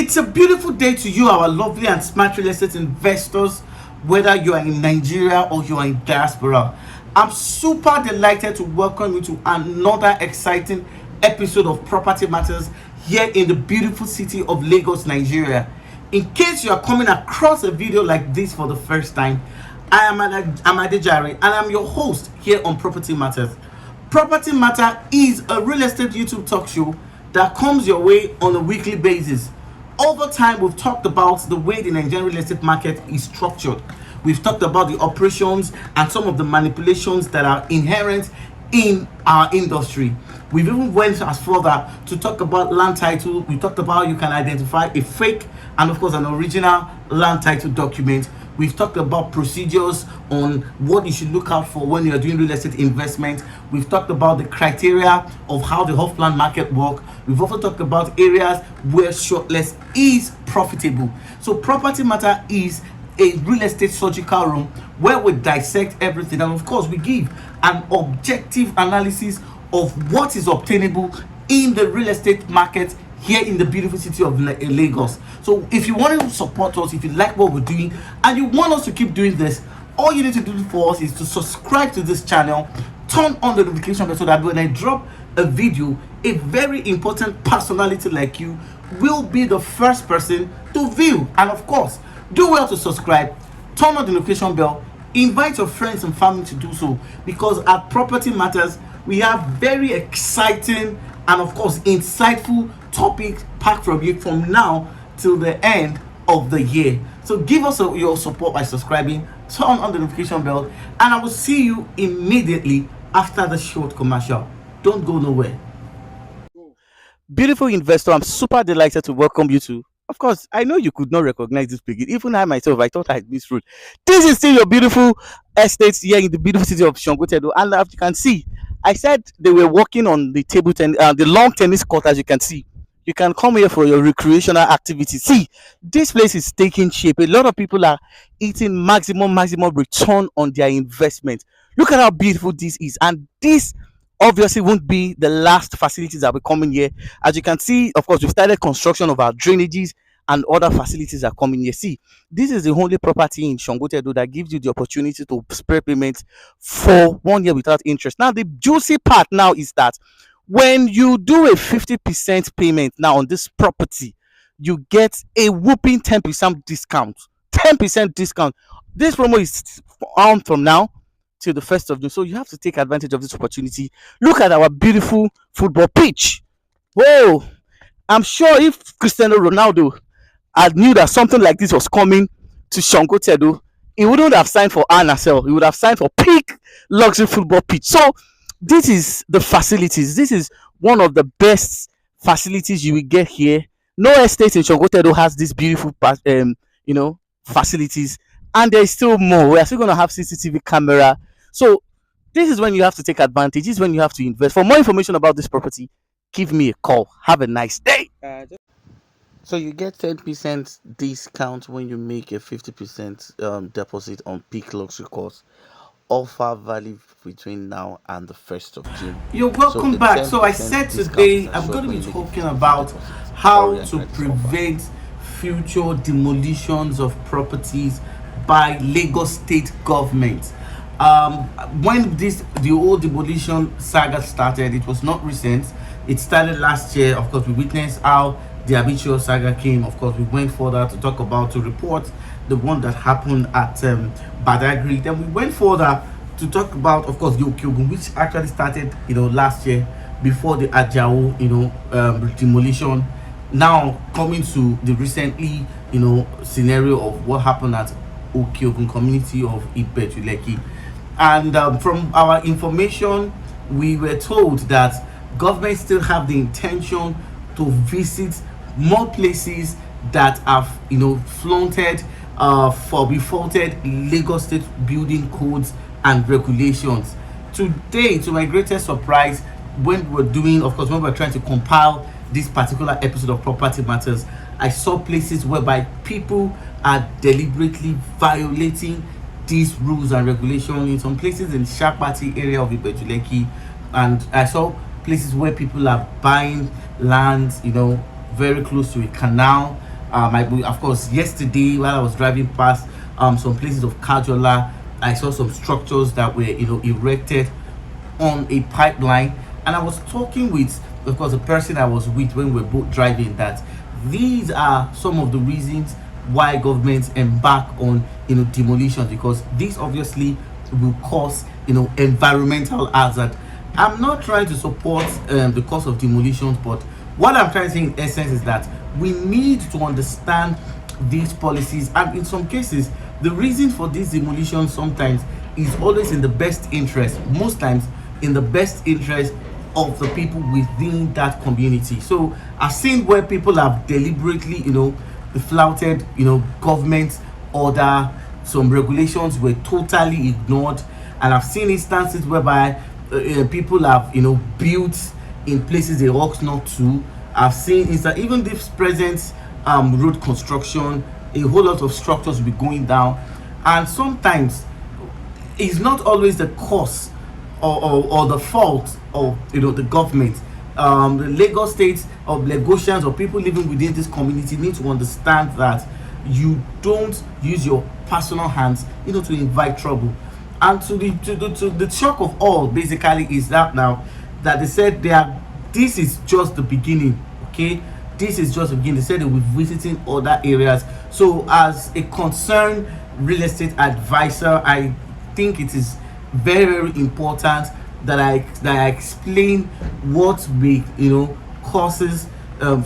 It's a beautiful day to you, our lovely and smart real estate investors, whether you are in Nigeria or you are in diaspora. I'm super delighted to welcome you to another exciting episode of Property Matters here in the beautiful city of Lagos, Nigeria. In case you are coming across a video like this for the first time, I am Adejare and I'm your host here on Property Matters. Property Matter is a real estate YouTube talk show that comes your way on a weekly basis. Over time, we've talked about the way the Nigerian real estate market is structured. We've talked about the operations and some of the manipulations that are inherent in our industry. We've even went as further to talk about land title. We talked about you can identify a fake and of course an original land title document. We've talked about procedures on what you should look out for when you're doing real estate investment. We've talked about the criteria of how the off-plan market works. We've also talked about areas where shortlist is profitable. So Property Matter is a real estate surgical room where we dissect everything, and of course we give an objective analysis of what is obtainable in the real estate market here in the beautiful city of Lagos. So if you want to support us, if you like what we're doing and you want us to keep doing this, all you need to do for us is to subscribe to this channel, turn on the notification bell so that when I drop a video, a very important personality like you will be the first person to view. And of course, do well to subscribe, turn on the notification bell, invite your friends and family to do so, because at Property Matters we have very exciting and of course insightful topics packed from you from now till the end of the year. So give us your support by subscribing, turn on the notification bell, and I will see you immediately after the short commercial. Don't go nowhere. Beautiful investor, I'm super delighted to welcome you to. Of course, I know you could not recognize this begin. Even I myself, I thought I misread. This is still your beautiful estate here in the beautiful city of Shongotedo. And as you can see, I said they were working on the table tennis, the long tennis court. As you can see, you can come here for your recreational activity. See, this place is taking shape. A lot of people are eating maximum return on their investment. Look at how beautiful this is, and this obviously won't be the last facilities that will come in here. As you can see, of course, we've started construction of our drainages and other facilities are coming here. See, this is the only property in Shongotedo that gives you the opportunity to spread payments for 1 year without interest. Now, the juicy part now is that when you do a 50% payment now on this property, you get a whooping 10% discount. 10% discount. This promo is on from now till the 1st of June. So you have to take advantage of this opportunity. Look at our beautiful football pitch. Whoa! I'm sure if Cristiano Ronaldo had knew that something like this was coming to Shongotedo, he wouldn't have signed for RNSL. He would have signed for peak luxury football pitch. So this is the facilities. This is one of the best facilities you will get here. No estate in Shongotedo has this beautiful facilities, and there is still more. We are still going to have CCTV camera. So this is when you have to take advantage. This is when you have to invest. For more information about this property, give me a call. Have a nice day. So you get 10% discount when you make a 50% deposit on peak luxury course. Offer valid between now and the 1st of June. You're welcome back. So I said today I'm going to be talking about how to prevent future demolitions of properties by Lagos state government. When the old demolition saga started, it was not recent. It started last year. Of course, we witnessed how the Ibeju saga came. Of course, we went further to report the one that happened at Badagry. Then we went further to talk about, of course, the Okyogun, which actually started, last year before the Ajao, demolition. Now coming to the recently, scenario of what happened at Okyogun community of Ibeju Lekki. And from our information, we were told that government still have the intention to visit more places that have, flaunted for defaulted Lagos State building codes and regulations. Today, to my greatest surprise, when we're trying to compile this particular episode of Property Matters, I saw places whereby people are deliberately violating these rules and regulations in some places in Shakpati area of Ibeju Lekki, and I saw places where people are buying lands, very close to a canal, Of course, yesterday while I was driving past some places of Kajola, I saw some structures that were erected on a pipeline, and I was talking with, of course, the person I was with when we were both driving, that these are some of the reasons why governments embark on demolition, because this obviously will cause environmental hazard. I'm not trying to support the cause of demolitions, but what I'm trying to say in essence is that we need to understand these policies, and in some cases the reason for this demolition sometimes is always in the best interest, most times in the best interest of the people within that community. So I've seen where people have deliberately flouted government order, some regulations were totally ignored, and I've seen instances whereby people have built in places they ought not to. I've seen is that even this present road construction, a whole lot of structures will be going down, and sometimes it's not always the cause or the fault of the government. The Lagos State of Lagosians or people living within this community need to understand that you don't use your personal hands to invite trouble. And to the shock of all basically is that now that they said this is just the beginning. Okay, this is just the beginning. They said they will be visiting other areas. So as a concerned real estate advisor, I think it is very, very important that I explain what causes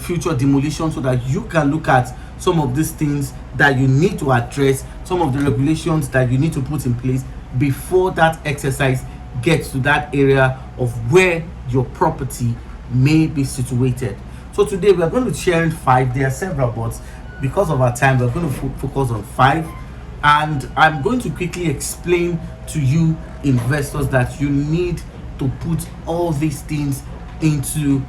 future demolition, so that you can look at some of these things that you need to address, some of the regulations that you need to put in place before that exercise gets to that area of where your property may be situated. So today we are going to share 5. There are several, but because of our time, we're going to focus on 5. And I'm going to quickly explain to you investors that you need to put all these things into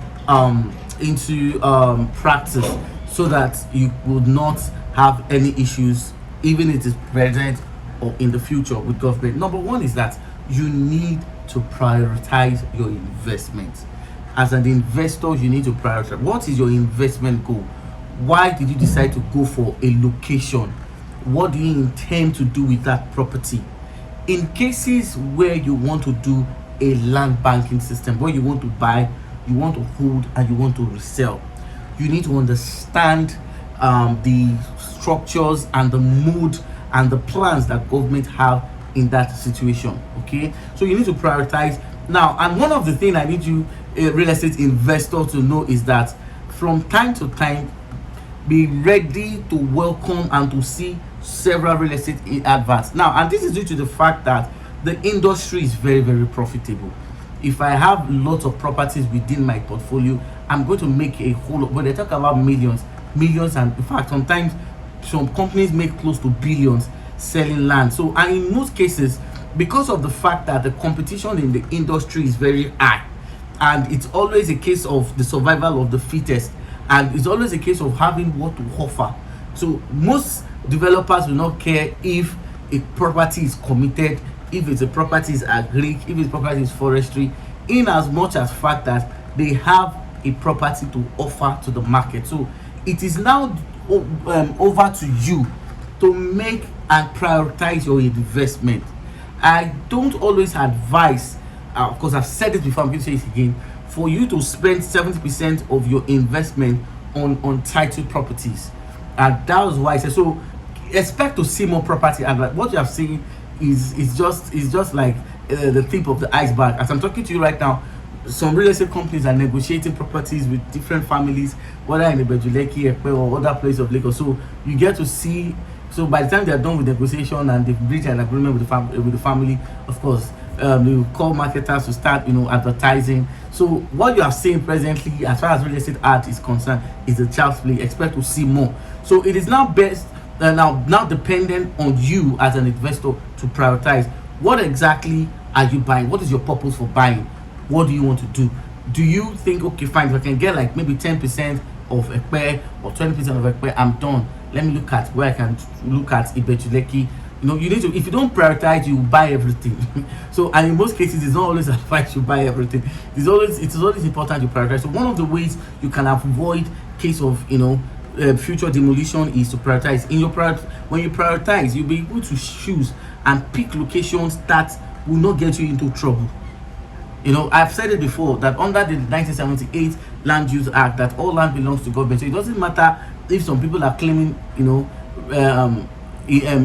practice, so that you would not have any issues, even if it is present or in the future with government. Number 1 is that you need to prioritize your investment. As an investor, you need to prioritize. What is your investment goal? Why did you decide to go for a location? What do you intend to do with that property? In cases where you want to do a land banking system, where you want to buy, you want to hold, and you want to resell, you need to understand the structures and the mood and the plans that government have in that situation. Okay, so you need to prioritize now. And one of the things I need you, a real estate investor, to know is that from time to time, be ready to welcome and to see several real estate adverts. Now, and this is due to the fact that the industry is very, very profitable. If I have lots of properties within my portfolio, I'm going to make a whole lot. When they talk about millions, and in fact sometimes some companies make close to billions selling land. So, and in most cases, because of the fact that the competition in the industry is very high, and it's always a case of the survival of the fittest, and it's always a case of having what to offer. So most developers will not care if a property is committed, if it's a property is agric, if it's property is forestry, in as much as fact that they have a property to offer to the market. So it is now over to you to make and prioritize your investment. I don't always advise, of course I've said it before, I'm going to say it again, for you to spend 70% of your investment on titled properties. And that was why I said, so expect to see more property, and like what you have seen is just like the tip of the iceberg. As I'm talking to you right now, some real estate companies are negotiating properties with different families, whether in Ibeju Lekki or other places of Lagos. So you get to see. So by the time they are done with negotiation and they've reached an agreement with the family, of course, they will call marketers to start, advertising. So what you are seeing presently, as far as real estate art is concerned, is the child's play. Expect to see more. So it is now best now dependent on you as an investor to prioritize. What exactly are you buying? What is your purpose for buying? What do you want to do? Do you think, okay, fine, if I can get like maybe 10% of Ekpe or 20% of Ekpe, I'm done. Let me look at where I can look at Ibeju Lekki. You need to, if you don't prioritize, you buy everything. So, and in most cases, it's not always advised you buy everything. It is always important to prioritize. So one of the ways you can avoid case of future demolition is to prioritize. When you prioritize, you'll be able to choose and pick locations that will not get you into trouble. I've said it before that under the 1978 Land Use Act, that all land belongs to government. So it doesn't matter if some people are claiming,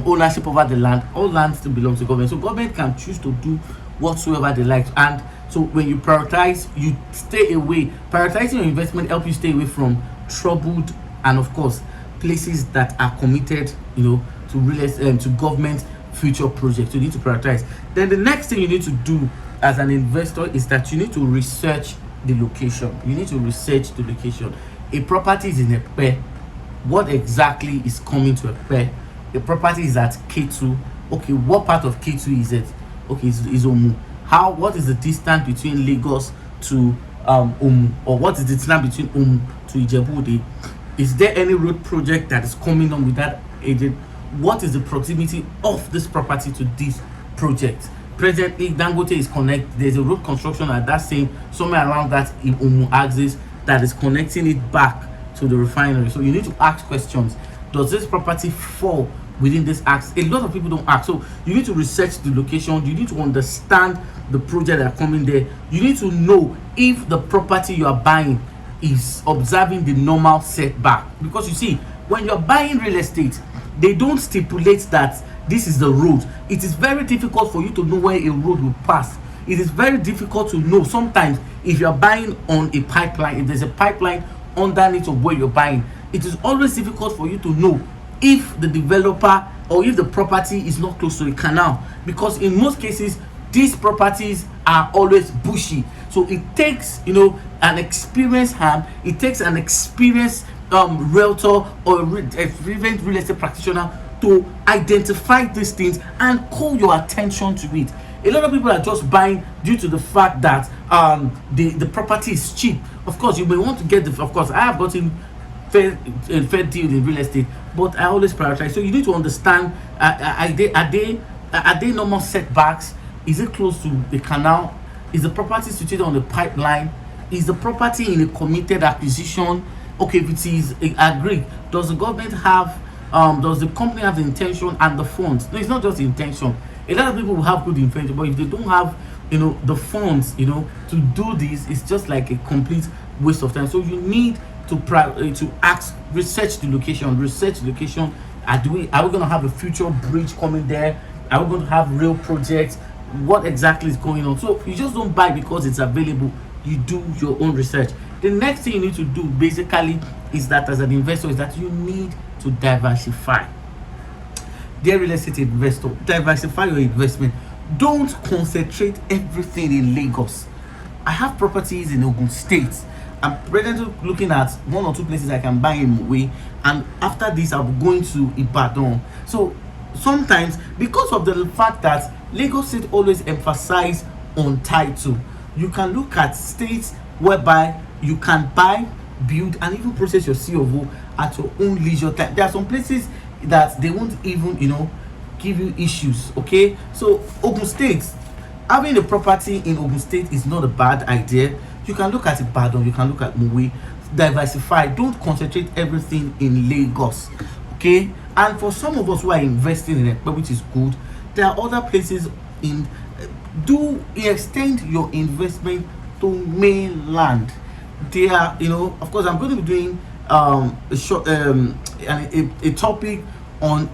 ownership over the land. All land still belongs to government. So government can choose to do whatsoever they like. And so when you prioritize, you stay away. Prioritizing your investment help you stay away from troubled and, of course, places that are committed, to government future projects. So you need to prioritize. Then the next thing you need to do as an investor is that you need to research the location. You need to research the location. A property is in Epe. What exactly is coming to Epe? The property is at K2. Okay, what part of K2 is it? Okay, it's Omu. What is the distance between Lagos to Omu? Or what is the distance between Omu to Ijebu? Is there any road project that is coming on with that agent? What is the proximity of this property to this project? Presently, Dangote is connected. There's a road construction at that same, somewhere around that Omu axis, that is connecting it back to the refinery. So you need to ask questions. Does this property fall within this axis? A lot of people don't ask. So you need to research the location. You need to understand the project that are coming there. You need to know if the property you are buying is observing the normal setback. Because you see, when you're buying real estate, they don't stipulate that this is the road. It is very difficult for you to know where a road will pass. It is very difficult to know sometimes if you're buying on a pipeline, if there's a pipeline underneath of where you're buying. It is always difficult for you to know if the developer or if the property is not close to a canal, because in most cases these properties are always bushy. So it takes an experienced hand, it takes an experienced realtor or even real estate practitioner to identify these things and call your attention to it. A lot of people are just buying due to the fact that the property is cheap. Of course, you may want to get of course, I have gotten fair deal in real estate, but I always prioritize. So you need to understand, are they normal setbacks? Is it close to the canal? Is the property situated on the pipeline? Is the property in a committed acquisition? Okay, if it is agreed, does the government have does the company have the intention and the funds? No, it's not just the intention. A lot of people will have good intention, but if they don't have the funds to do this, it's just like a complete waste of time. So you need to research the location. Are we going to have a future bridge coming there? Are we going to have real projects? What exactly is going on? So you just don't buy because it's available. You do your own research. The next thing you need to do basically is that as an investor is that you need to diversify. Dear real estate investor, diversify your investment. Don't concentrate everything in Lagos. I have properties in Ogun State. I'm presently looking at one or two places I can buy in Muwe, and after this I'll be going to Ibadan. So sometimes, because of the fact that Lagos State always emphasize on title, you can look at states whereby you can buy, build, and even process your COO at your own leisure time. There are some places that they won't even give you issues. Okay, so Ogun State, having a property in Ogun State is not a bad idea. You can look at Ibadan, you can look at Muwe. Diversify. Don't concentrate everything in Lagos. Okay, and for some of us who are investing in it, which is good, there are other places in. Do extend your investment to mainland. There are, of course, I'm going to be doing a short a topic on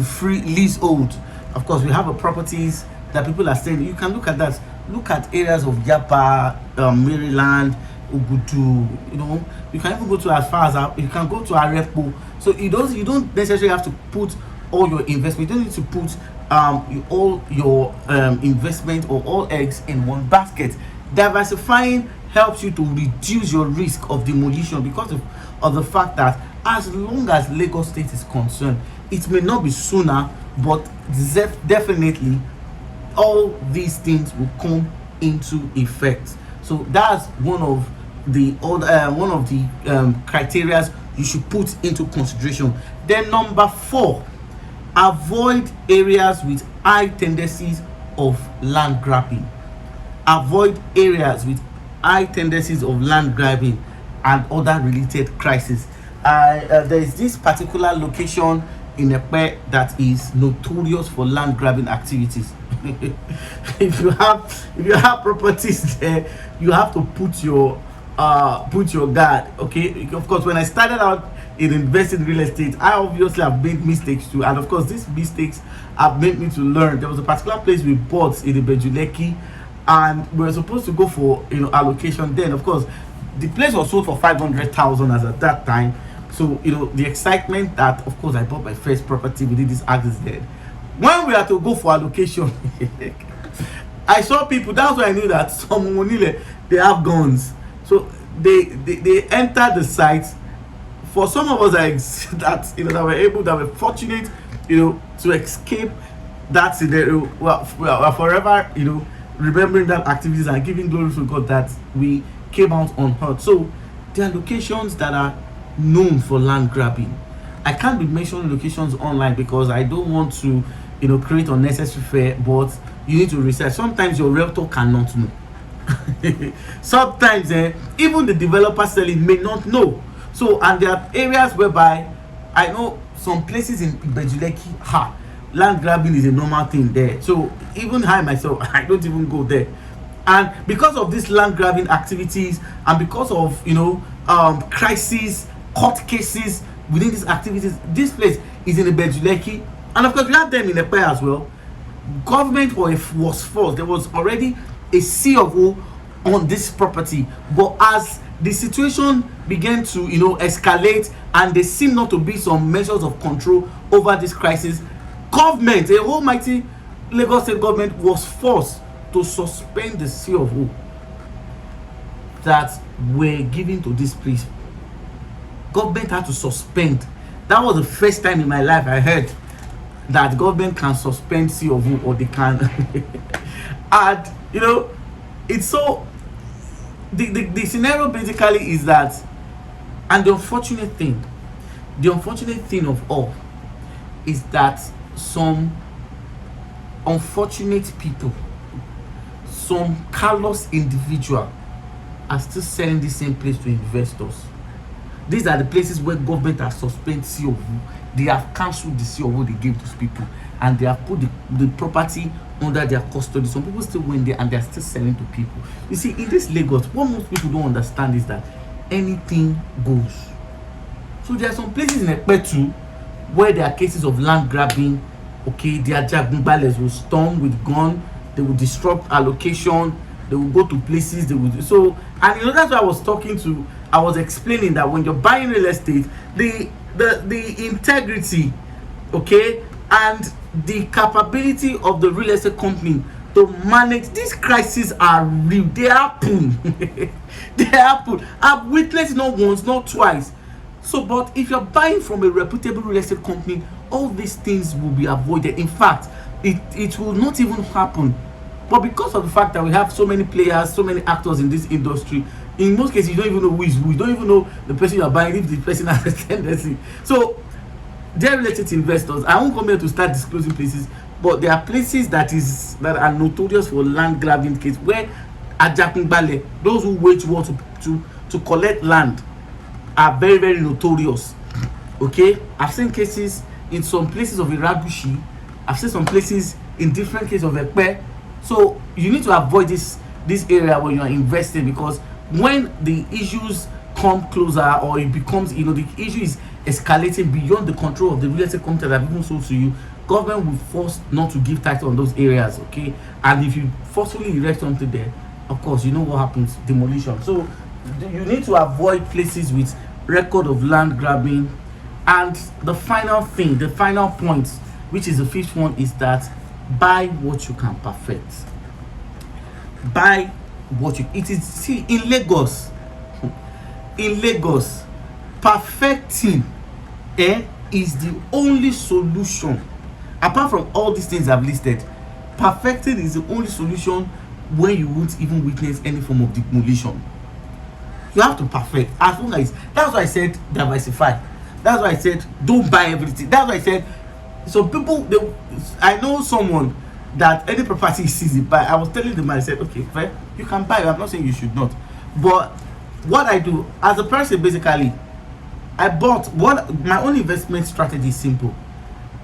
free leasehold. Of course, we have a properties that people are saying. You can look at that. Look at areas of Yapa, Maryland, Ugudu. You can even go to as far as you can go to Arepo. So you don't necessarily have to put all your investment. You don't need to put all your investment or all eggs in one basket. Diversifying helps you to reduce your risk of demolition because of the fact that as long as Lagos State is concerned, it may not be sooner, but definitely all these things will come into effect. So that's one of the criteria you should put into consideration. Then number 4, avoid areas with high tendencies of land grabbing. Avoid areas with high tendencies of land grabbing and other related crises. there is this particular location in Epe that is notorious for land grabbing activities. If you have properties there, you have to put your guard. Okay, of course, when I started out in investing in real estate, I obviously have made mistakes too, and of course these mistakes have made me to learn. There was a particular place we bought in Ibeju Lekki, and we were supposed to go for allocation. Then of course the place was sold for 500,000 as at that time. So the excitement that of course I bought my first property within this axis there. When we had to go for allocation, I saw people. That's why I knew that some Monile, they have guns. So they entered the site. For some of us that that were fortunate, to escape that scenario, we're forever, remembering that activities and giving glory to God that we came out unhurt. So there are locations that are known for land grabbing. I can't be mentioning locations online because I don't want to, create unnecessary fear. But you need to research. Sometimes your realtor cannot know. Sometimes even the developer selling may not know. So, and there are areas whereby I know some places in Ibeju Lekki, land grabbing is a normal thing there. So even I myself, I don't even go there. And because of these land grabbing activities, and because of crisis, court cases within these activities, this place is in Ibeju Lekki, and of course we have them in Epe as well. Government was forced. There was already a C of O on this property, but as the situation began to escalate, and there seemed not to be some measures of control over this crisis, government, a almighty Lagos state government, was forced to suspend the C of O that were given to this place. Government had to suspend. That was the first time in my life I heard that government can suspend C of O, or they can. And it's so the scenario basically is that, and the unfortunate thing of all is that some unfortunate people, some callous individual, are still selling the same place to investors. These are the places where government has suspended C of O. They have cancelled the C of O they gave those people, and they have put the property under their custody. Some people still went there and they are still selling to people. You see, in this Lagos, what most people don't understand is that anything goes. So there are some places in Epe too where there are cases of land grabbing. Okay, their jagungbales will storm with gun, they will disrupt allocation, they will go to places, they will do so. And that's why I was explaining that when you're buying real estate, the integrity, okay, and the capability of the real estate company to manage these crises are real. They happen. They happen. I've witnessed not once, not twice. So, but if you're buying from a reputable real estate company, all these things will be avoided. In fact, it will not even happen. But because of the fact that we have so many players, so many actors in this industry, in most cases you don't even know who is who. You don't even know the person you are buying, if the person has a tendency. So dear real estate investors, I won't come here to start disclosing places, but there are places that are notorious for land grabbing case, where ajakungbale, those who wage war to collect land, are very, very notorious. Okay, I've seen cases in some places of Iragushi. I've seen some places in different cases of Epe. So you need to avoid this area when you are investing, because when the issues come closer, or it becomes the issue is escalating beyond the control of the real estate company that have even sold to you, government will force not to give title on those areas. Okay, and if you forcefully erect something there, of course you know what happens, demolition. So you need to avoid places with record of land grabbing. And the final point, which is the fifth one, is that buy what you can perfect. Buy what you see in Lagos, perfecting is the only solution. Apart from all these things I've listed, perfecting is the only solution where you won't even witness any form of demolition. You have to perfect. As long as, that's why I said diversify. That's why I said don't buy everything. That's why I said some people, I know someone that any property he sees it buy. I was telling the man, I said, okay, fine, you can buy. I'm not saying you should not. But what I do as a person, basically, I bought what my own investment strategy is simple.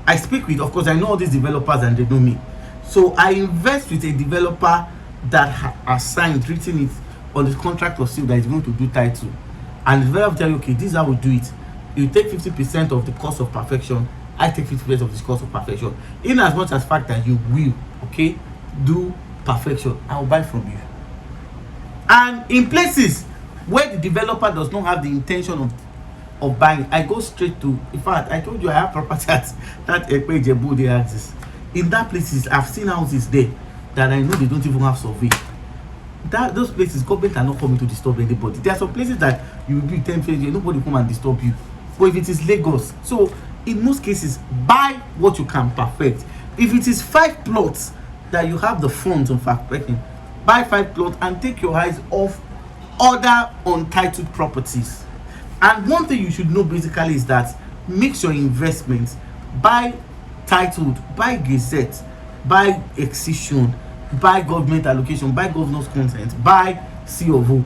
I speak with, of course, I know all these developers and they know me. So I invest with a developer that has signed, written it on the contract of sale that is going to do title. And the developer tell you, okay, this is how we do it. You take 50% of the cost of perfection. I take 50% of the cost of perfection. In as much as fact that you will, okay, do perfection, I will buy from you. And in places where the developer does not have the intention of buying, I go straight to, in fact, I told you I have property at that Ibeju they axis. In that places, I've seen houses there that I know they don't even have survey. Those places, government are not coming to disturb anybody. There are some places that you will be 10 years, nobody come and disturb you. But if it is Lagos, so in most cases, buy what you can perfect. If it is 5 plots that you have the funds on perfecting, buy 5 plots and take your eyes off other untitled properties. And one thing you should know basically is that mix your investments. Buy titled, buy gazette, buy excision, buy government allocation, buy governor's consent, buy C of O.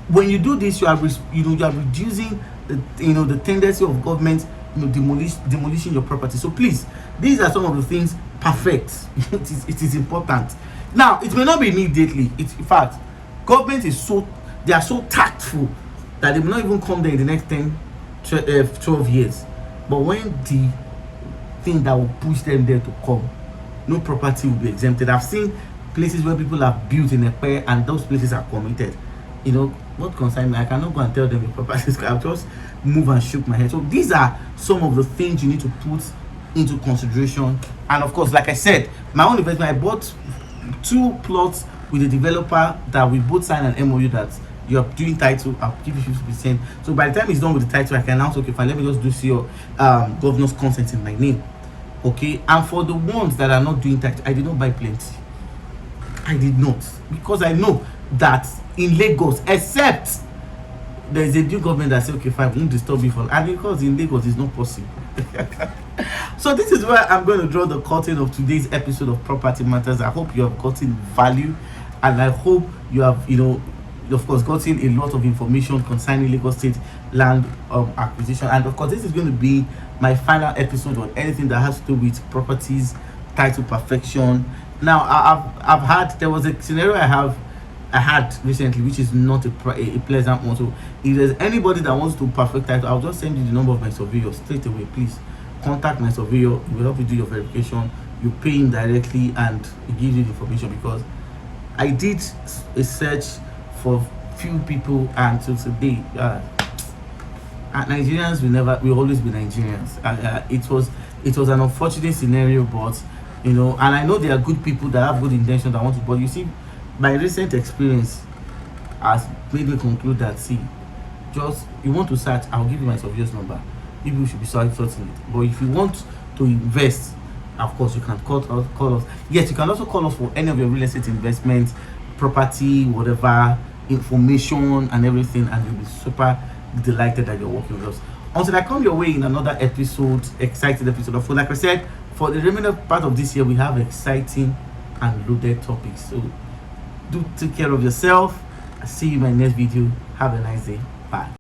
When you do this, you are reducing the tendency of government demolishing your property. So please, these are some of the things perfect. it is important. Now, it may not be immediately. In fact, government is so tactful that they will not even come there in the next 12 years. But when the thing that will push them there to come, no property will be exempted. I've seen places where people have built in a pair and those places are committed. What concerns me, I cannot go and tell them the properties. I'll just move and shook my head. So these are some of the things you need to put into consideration. And of course, like I said, my own investment, I bought 2 plots with a developer that we both sign an MOU that you're doing title, I'll give you 50%. So by the time it's done with the title, I can announce, okay, fine, let me just do your governor's consent in my name. Okay, and for the ones that are not doing title, I did not buy plenty. I did not, because I know that in Lagos, except there is a new government that says, okay, fine, we won't disturb you for, and because in Lagos it's not possible. So this is where I'm going to draw the curtain of today's episode of Property Matters. I hope you have gotten value, and I hope you have, of course, gotten a lot of information concerning Lagos State land acquisition. And of course, this is going to be my final episode on anything that has to do with properties, title perfection. Now, there was a scenario I had recently, which is not a pleasant one. So if there's anybody that wants to perfect title, I'll just send you the number of my surveyor straight away. Please contact my surveyor. He will help you do your verification. You pay him directly and he gives you the information, because I did a search for few people, and till today, Nigerians will always be Nigerians. It was an unfortunate scenario, but and I know there are good people that have good intentions that want to, but you see, my recent experience has made me conclude that, see, just you want to search, I'll give you my surveyor's number. Maybe we should be sorting it. But if you want to invest, of course, you can call us. Yes, you can also call us for any of your real estate investments, property, whatever, information and everything, and you'll be super delighted that you're working with us. Until I come your way in another episode, exciting episode of, like I said, for the remainder part of this year, we have exciting and loaded topics. So do take care of yourself. I'll see you in my next video. Have a nice day. Bye.